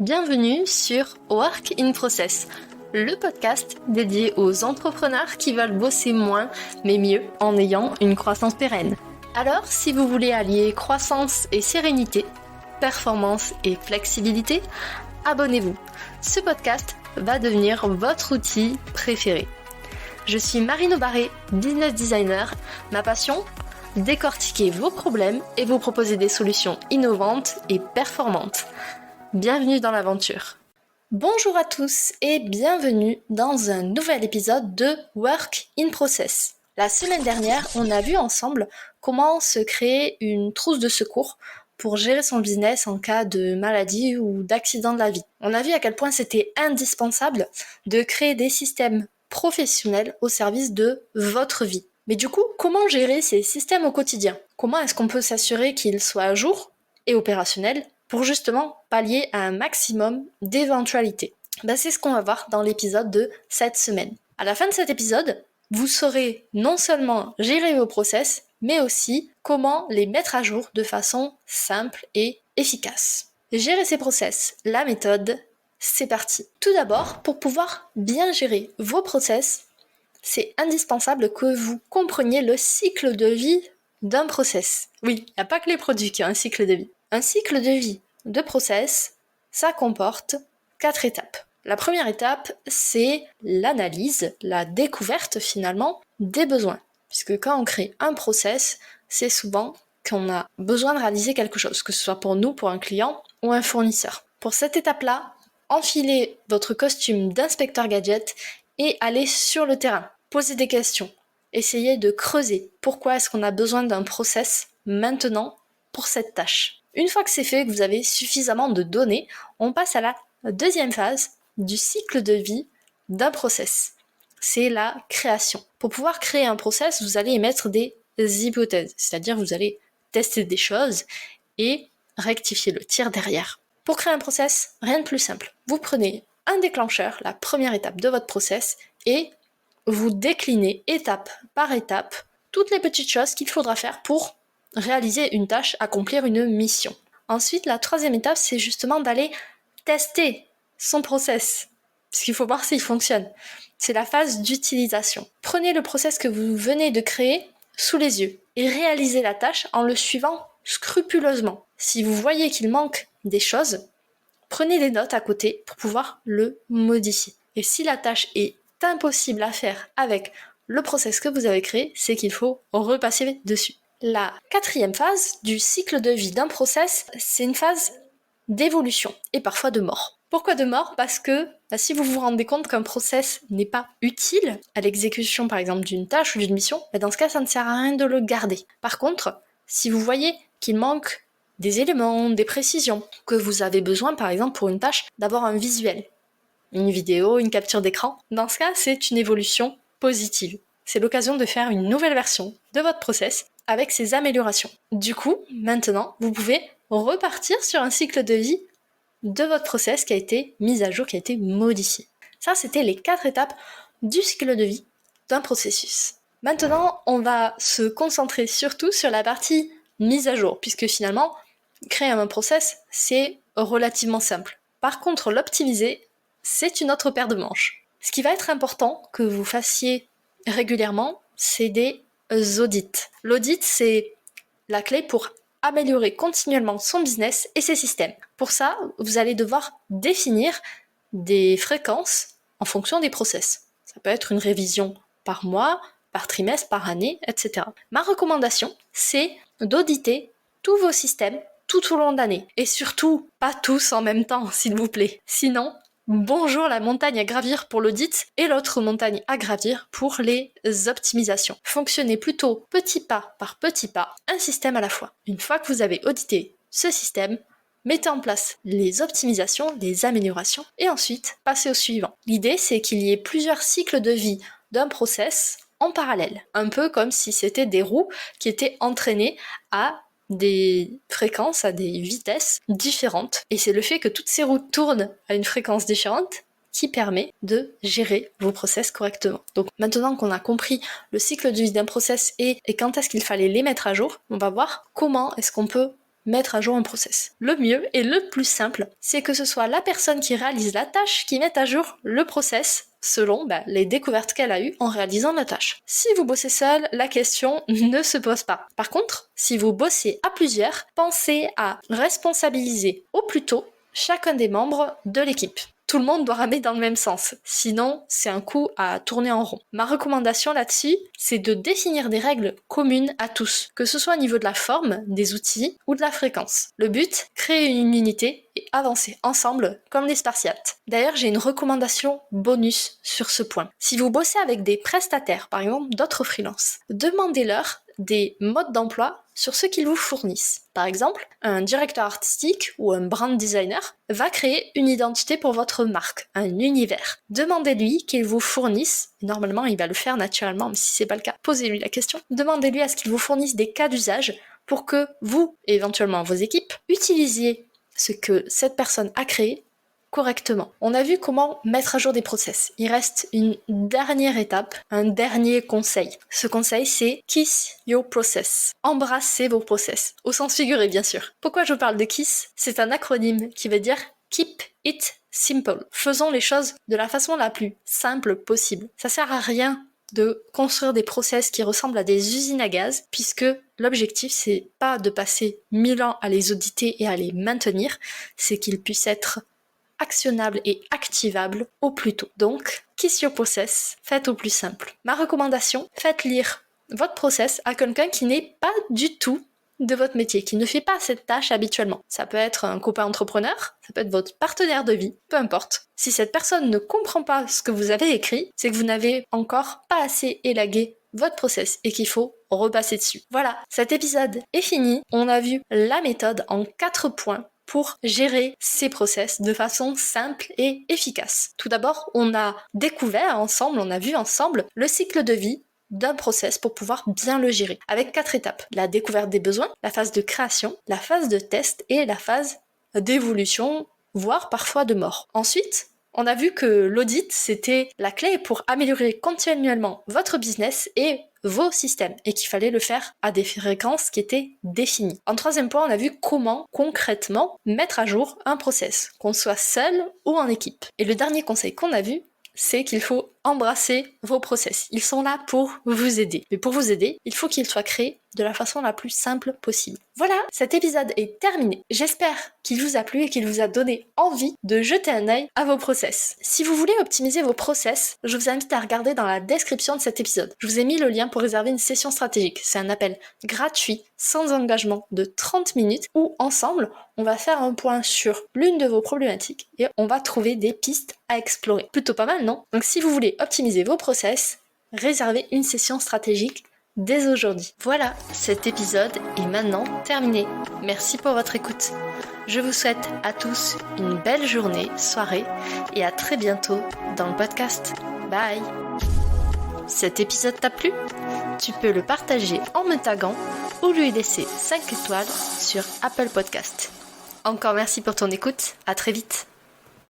Bienvenue sur Work in Process, le podcast dédié aux entrepreneurs qui veulent bosser moins mais mieux en ayant une croissance pérenne. Alors, si vous voulez allier croissance et sérénité, performance et flexibilité, abonnez-vous. Ce podcast va devenir votre outil préféré. Je suis Marine Aubaré, business designer. Ma passion ? Décortiquer vos problèmes et vous proposer des solutions innovantes et performantes. Bienvenue dans l'aventure. Bonjour à tous et bienvenue dans un nouvel épisode de Work in Process. La semaine dernière, on a vu ensemble comment se créer une trousse de secours pour gérer son business en cas de maladie ou d'accident de la vie. On a vu à quel point c'était indispensable de créer des systèmes professionnels au service de votre vie. Mais du coup, comment gérer ces systèmes au quotidien ? Comment est-ce qu'on peut s'assurer qu'ils soient à jour et opérationnels pour justement pallier à un maximum d'éventualités? C'est ce qu'on va voir dans l'épisode de cette semaine. À la fin de cet épisode, vous saurez non seulement gérer vos process, mais aussi comment les mettre à jour de façon simple et efficace. Gérer ces process, la méthode, c'est parti. Tout d'abord, pour pouvoir bien gérer vos process, c'est indispensable que vous compreniez le cycle de vie d'un process. Oui, il n'y a pas que les produits qui ont un cycle de vie. Un cycle de vie de process, ça comporte 4 étapes. La première étape, c'est l'analyse, la découverte finalement des besoins. Puisque quand on crée un process, c'est souvent qu'on a besoin de réaliser quelque chose, que ce soit pour nous, pour un client ou un fournisseur. Pour cette étape-là, enfilez votre costume d'inspecteur gadget et allez sur le terrain. Posez des questions. Essayez de creuser. Pourquoi est-ce qu'on a besoin d'un process maintenant pour cette tâche ? Une fois que c'est fait, que vous avez suffisamment de données, on passe à la deuxième phase du cycle de vie d'un process. C'est la création. Pour pouvoir créer un process, vous allez émettre des hypothèses, c'est-à-dire vous allez tester des choses et rectifier le tir derrière. Pour créer un process, rien de plus simple. Vous prenez un déclencheur, la première étape de votre process, et vous déclinez étape par étape toutes les petites choses qu'il faudra faire pour réaliser une tâche, accomplir une mission. Ensuite, la troisième étape, c'est justement d'aller tester son process, parce qu'il faut voir s'il fonctionne. C'est la phase d'utilisation. Prenez le process que vous venez de créer sous les yeux et réalisez la tâche en le suivant scrupuleusement. Si vous voyez qu'il manque des choses, prenez des notes à côté pour pouvoir le modifier. Et si la tâche est impossible à faire avec le process que vous avez créé, c'est qu'il faut repasser dessus. La quatrième phase du cycle de vie d'un process, c'est une phase d'évolution et parfois de mort. Pourquoi de mort ? Parce que si vous vous rendez compte qu'un process n'est pas utile à l'exécution par exemple d'une tâche ou d'une mission, dans ce cas ça ne sert à rien de le garder. Par contre, si vous voyez qu'il manque des éléments, des précisions, que vous avez besoin par exemple pour une tâche d'avoir un visuel, une vidéo, une capture d'écran, dans ce cas c'est une évolution positive. C'est l'occasion de faire une nouvelle version de votre process avec ses améliorations. Du coup, maintenant, vous pouvez repartir sur un cycle de vie de votre process qui a été mis à jour, qui a été modifié. Ça, c'était les 4 étapes du cycle de vie d'un processus. Maintenant, on va se concentrer surtout sur la partie mise à jour, puisque finalement, créer un process, c'est relativement simple. Par contre, l'optimiser, c'est une autre paire de manches. Ce qui va être important que vous fassiez régulièrement, c'est des audits. L'audit, c'est la clé pour améliorer continuellement son business et ses systèmes. Pour ça, vous allez devoir définir des fréquences en fonction des process. Ça peut être une révision par mois, par trimestre, par année, etc. Ma recommandation, c'est d'auditer tous vos systèmes tout au long de l'année. Et surtout, pas tous en même temps, s'il vous plaît. Sinon, bonjour la montagne à gravir pour l'audit et l'autre montagne à gravir pour les optimisations. Fonctionnez plutôt petit pas par petit pas, un système à la fois. Une fois que vous avez audité ce système, mettez en place les optimisations, les améliorations et ensuite passez au suivant. L'idée, c'est qu'il y ait plusieurs cycles de vie d'un process en parallèle. Un peu comme si c'était des roues qui étaient entraînées à des fréquences, à des vitesses différentes. Et c'est le fait que toutes ces roues tournent à une fréquence différente qui permet de gérer vos process correctement. Donc maintenant qu'on a compris le cycle de vie d'un process et quand est-ce qu'il fallait les mettre à jour, on va voir comment est-ce qu'on peut mettre à jour un process. Le mieux et le plus simple, c'est que ce soit la personne qui réalise la tâche qui mette à jour le process selon les découvertes qu'elle a eues en réalisant la tâche. Si vous bossez seul, la question ne se pose pas. Par contre, si vous bossez à plusieurs, pensez à responsabiliser au plus tôt chacun des membres de l'équipe. Tout le monde doit ramer dans le même sens, sinon c'est un coup à tourner en rond. Ma recommandation là-dessus, c'est de définir des règles communes à tous, que ce soit au niveau de la forme, des outils ou de la fréquence. Le but, créer une unité et avancer ensemble comme les Spartiates. D'ailleurs, j'ai une recommandation bonus sur ce point. Si vous bossez avec des prestataires, par exemple d'autres freelances, demandez-leur des modes d'emploi sur ce qu'ils vous fournissent. Par exemple, un directeur artistique ou un brand designer va créer une identité pour votre marque, un univers. Demandez-lui qu'il vous fournisse, normalement il va le faire naturellement, mais si c'est pas le cas, posez-lui la question. Demandez-lui à ce qu'il vous fournisse des cas d'usage pour que vous, et éventuellement vos équipes, utilisiez ce que cette personne a créé correctement. On a vu comment mettre à jour des process. Il reste une dernière étape, un dernier conseil. Ce conseil, c'est Kiss Your Process. Embrassez vos process. Au sens figuré, bien sûr. Pourquoi je parle de KISS ? C'est un acronyme qui veut dire Keep It Simple. Faisons les choses de la façon la plus simple possible. Ça sert à rien de construire des process qui ressemblent à des usines à gaz, puisque l'objectif, c'est pas de passer 1000 ans à les auditer et à les maintenir, c'est qu'ils puissent être actionnable et activable au plus tôt. Donc, Kiss Your Process, faites au plus simple. Ma recommandation, faites lire votre process à quelqu'un qui n'est pas du tout de votre métier, qui ne fait pas cette tâche habituellement. Ça peut être un copain entrepreneur, ça peut être votre partenaire de vie, peu importe. Si cette personne ne comprend pas ce que vous avez écrit, c'est que vous n'avez encore pas assez élagué votre process et qu'il faut repasser dessus. Voilà, cet épisode est fini. On a vu la méthode en 4 points pour gérer ces process de façon simple et efficace. Tout d'abord, on a découvert ensemble, on a vu ensemble le cycle de vie d'un process pour pouvoir bien le gérer, avec 4 étapes. La découverte des besoins, la phase de création, la phase de test et la phase d'évolution, voire parfois de mort. Ensuite, on a vu que l'audit, c'était la clé pour améliorer continuellement votre business et vos systèmes, et qu'il fallait le faire à des fréquences qui étaient définies. En 3e point, on a vu comment concrètement mettre à jour un process, qu'on soit seul ou en équipe. Et le dernier conseil qu'on a vu, c'est qu'il faut embrasser vos process. Ils sont là pour vous aider. Mais pour vous aider, il faut qu'ils soient créés de la façon la plus simple possible. Voilà, cet épisode est terminé. J'espère qu'il vous a plu et qu'il vous a donné envie de jeter un œil à vos process. Si vous voulez optimiser vos process, je vous invite à regarder dans la description de cet épisode. Je vous ai mis le lien pour réserver une session stratégique. C'est un appel gratuit, sans engagement, de 30 minutes où, ensemble, on va faire un point sur l'une de vos problématiques et on va trouver des pistes à explorer. Plutôt pas mal, non ? Donc si vous voulez optimiser vos process, réservez une session stratégique dès aujourd'hui. Voilà, cet épisode est maintenant terminé. Merci pour votre écoute. Je vous souhaite à tous une belle journée, soirée et à très bientôt dans le podcast. Bye. Cet épisode t'a plu ? Tu peux le partager en me taguant ou lui laisser 5 étoiles sur Apple Podcast. Encore merci pour ton écoute, à très vite.